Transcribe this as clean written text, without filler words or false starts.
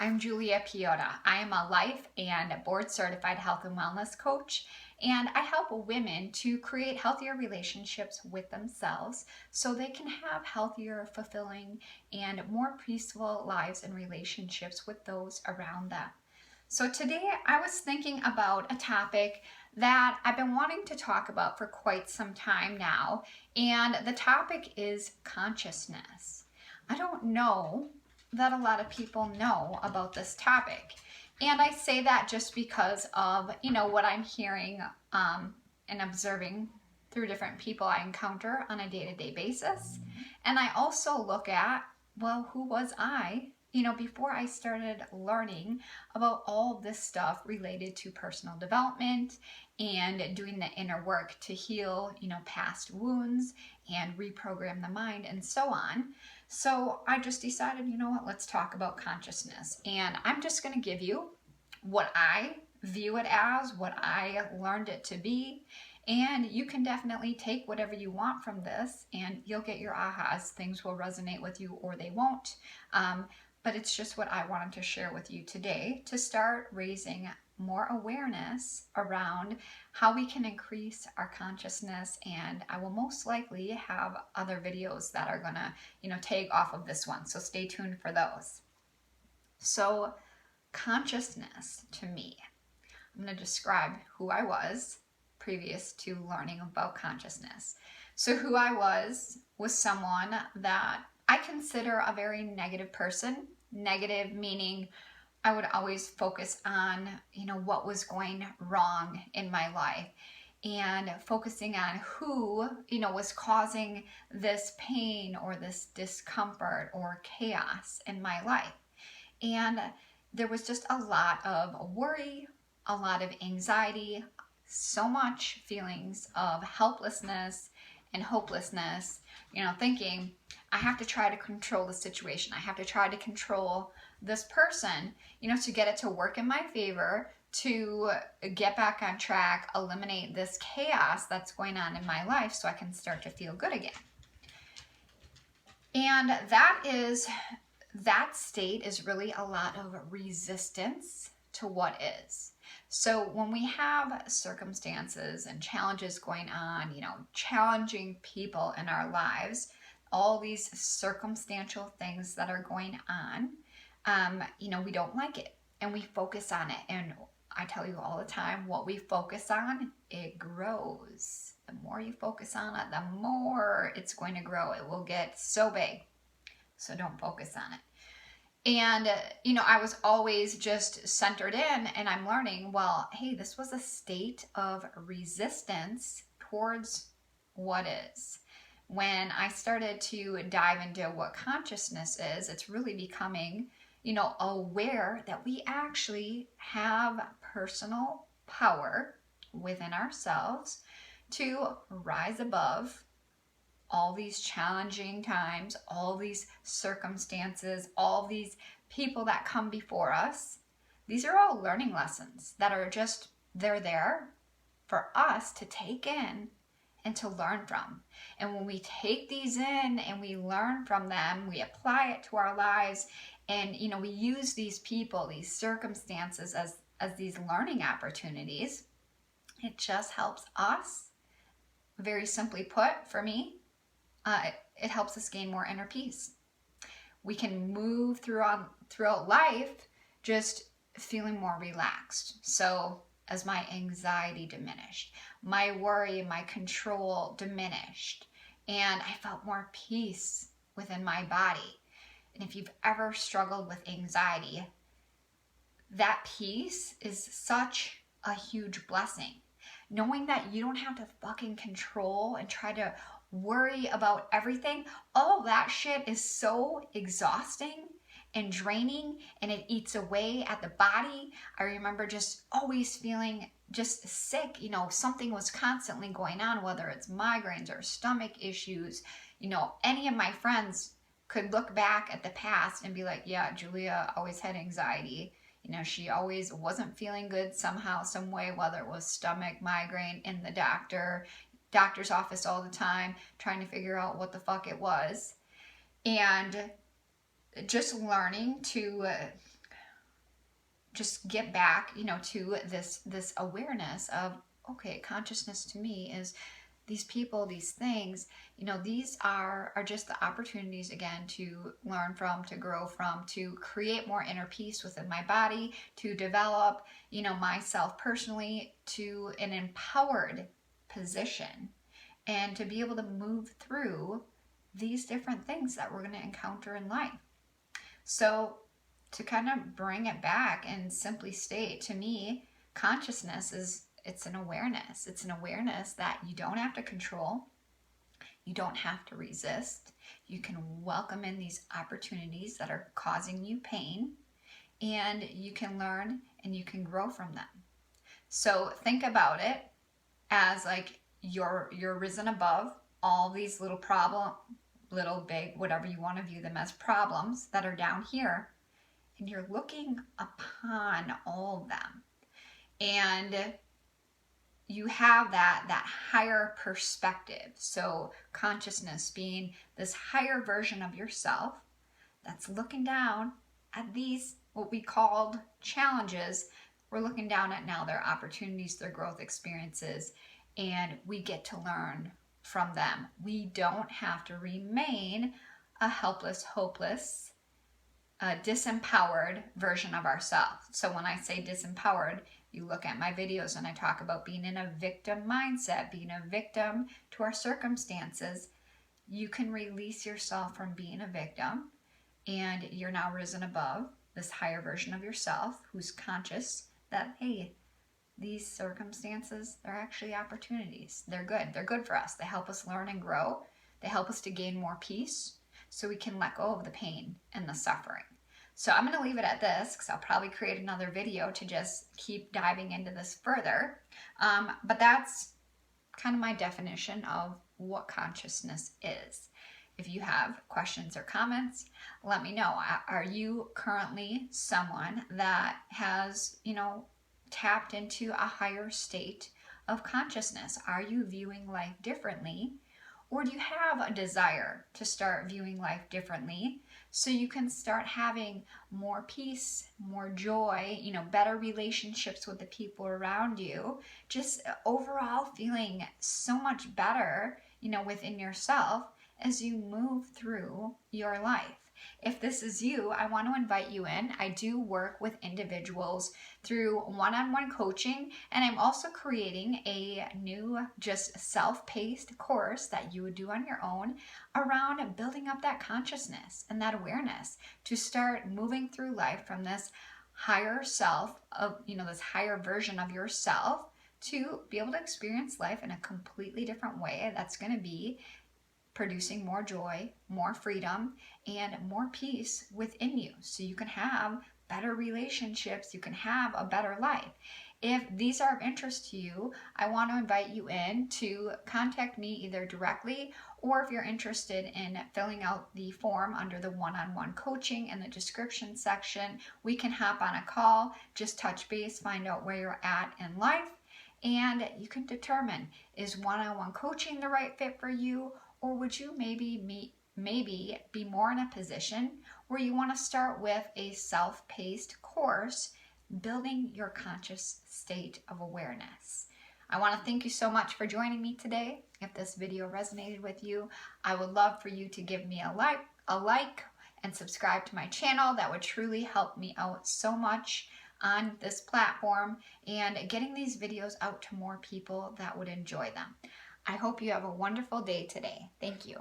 I'm Julia Piota. I am a life and board certified health and wellness coach, and I help women to create healthier relationships with themselves so they can have healthier, fulfilling, and more peaceful lives and relationships with those around them. So today I was thinking about a topic that I've been wanting to talk about for quite some time now, and the topic is consciousness. I don't know that a lot of people know about this topic. And I say that just because of, what I'm hearing and observing through different people I encounter on a day-to-day basis. And I also look at, well, who was I, before I started learning about all this stuff related to personal development and doing the inner work to heal, past wounds and reprogram the mind and so on. So I just decided, let's talk about consciousness. And I'm just going to give you what I view it as, what I learned it to be. And you can definitely take whatever you want from this and you'll get your ahas. Things will resonate with you or they won't. But it's just what I wanted to share with you today to start raising more awareness around how we can increase our consciousness. And I will most likely have other videos that are gonna, tag off of this one. So stay tuned for those. So consciousness to me, I'm gonna describe who I was previous to learning about consciousness. So who I was someone that I consider a very negative person. Negative meaning I would always focus on, what was going wrong in my life and focusing on who, was causing this pain or this discomfort or chaos in my life. And there was just a lot of worry, a lot of anxiety, so much feelings of helplessness and hopelessness, thinking I have to try to control the situation. I have to try to control this person, to get it to work in my favor, to get back on track, eliminate this chaos that's going on in my life so I can start to feel good again. And that state is really a lot of resistance to what is. So when we have circumstances and challenges going on, challenging people in our lives, all these circumstantial things that are going on, we don't like it and we focus on it. And I tell you all the time, what we focus on, it grows. The more you focus on it, the more it's going to grow. It will get so big. So don't focus on it. And, I was always just centered in, and I'm learning, well, hey, this was a state of resistance towards what is. When I started to dive into what consciousness is, it's really becoming, aware that we actually have personal power within ourselves to rise above all these challenging times, all these circumstances, all these people that come before us. These are all learning lessons that are they're there for us to take in and to learn from. And when we take these in and we learn from them, we apply it to our lives, and we use these people, these circumstances as these learning opportunities. It just helps us, very simply put, for me, it helps us gain more inner peace. We can move throughout life just feeling more relaxed. So as my anxiety diminished, my worry, my control diminished, and I felt more peace within my body. And if you've ever struggled with anxiety, that peace is such a huge blessing. Knowing that you don't have to fucking control and try to worry about everything, all that shit is so exhausting and draining, and it eats away at the body. I remember just always feeling just sick. Something was constantly going on, whether it's migraines or stomach issues. Any of my friends could look back at the past and be like, yeah, Julia always had anxiety. She always wasn't feeling good somehow, some way, whether it was stomach, migraine, in the doctor's office all the time, trying to figure out what the fuck it was. And just learning to just get back, to this awareness of, okay, consciousness to me is these people, these things, these are just the opportunities, again, to learn from, to grow from, to create more inner peace within my body, to develop, myself personally to an empowered position, and to be able to move through these different things that we're going to encounter in life. So to kind of bring it back and simply state, to me, consciousness it's an awareness. It's an awareness that you don't have to control. You don't have to resist. You can welcome in these opportunities that are causing you pain, and you can learn and you can grow from them. So think about it as like you're risen above all these little big, whatever you want to view them as, problems that are down here, and you're looking upon all of them. And you have that higher perspective. So consciousness being this higher version of yourself that's looking down at these, what we called challenges. We're looking down at now their opportunities, their growth experiences, and we get to learn from them. We don't have to remain a helpless, hopeless, disempowered version of ourselves. So when I say disempowered, you look at my videos and I talk about being in a victim mindset, being a victim to our circumstances. You can release yourself from being a victim, and you're now risen above this higher version of yourself who's conscious that, hey, these circumstances, they're actually opportunities. They're good. They're good for us. They help us learn and grow. They help us to gain more peace so we can let go of the pain and the suffering. So I'm going to leave it at this because I'll probably create another video to just keep diving into this further. But that's kind of my definition of what consciousness is. If you have questions or comments, let me know. Are you currently someone that has, tapped into a higher state of consciousness? Are you viewing life differently? Or do you have a desire to start viewing life differently so you can start having more peace, more joy, better relationships with the people around you, just overall feeling so much better, within yourself as you move through your life? If this is you, I want to invite you in. I do work with individuals through one-on-one coaching, and I'm also creating a new, just self-paced course that you would do on your own around building up that consciousness and that awareness to start moving through life from this higher self of, this higher version of yourself, to be able to experience life in a completely different way that's going to be producing more joy, more freedom, and more peace within you, so you can have better relationships, you can have a better life. If these are of interest to you, I want to invite you in to contact me either directly, or if you're interested in filling out the form under the one-on-one coaching in the description section, we can hop on a call, just touch base, find out where you're at in life, and you can determine, is one-on-one coaching the right fit for you? Or would you maybe be more in a position where you want to start with a self-paced course, building your conscious state of awareness? I want to thank you so much for joining me today. If this video resonated with you, I would love for you to give me a like and subscribe to my channel. That would truly help me out so much on this platform and getting these videos out to more people that would enjoy them. I hope you have a wonderful day today. Thank you.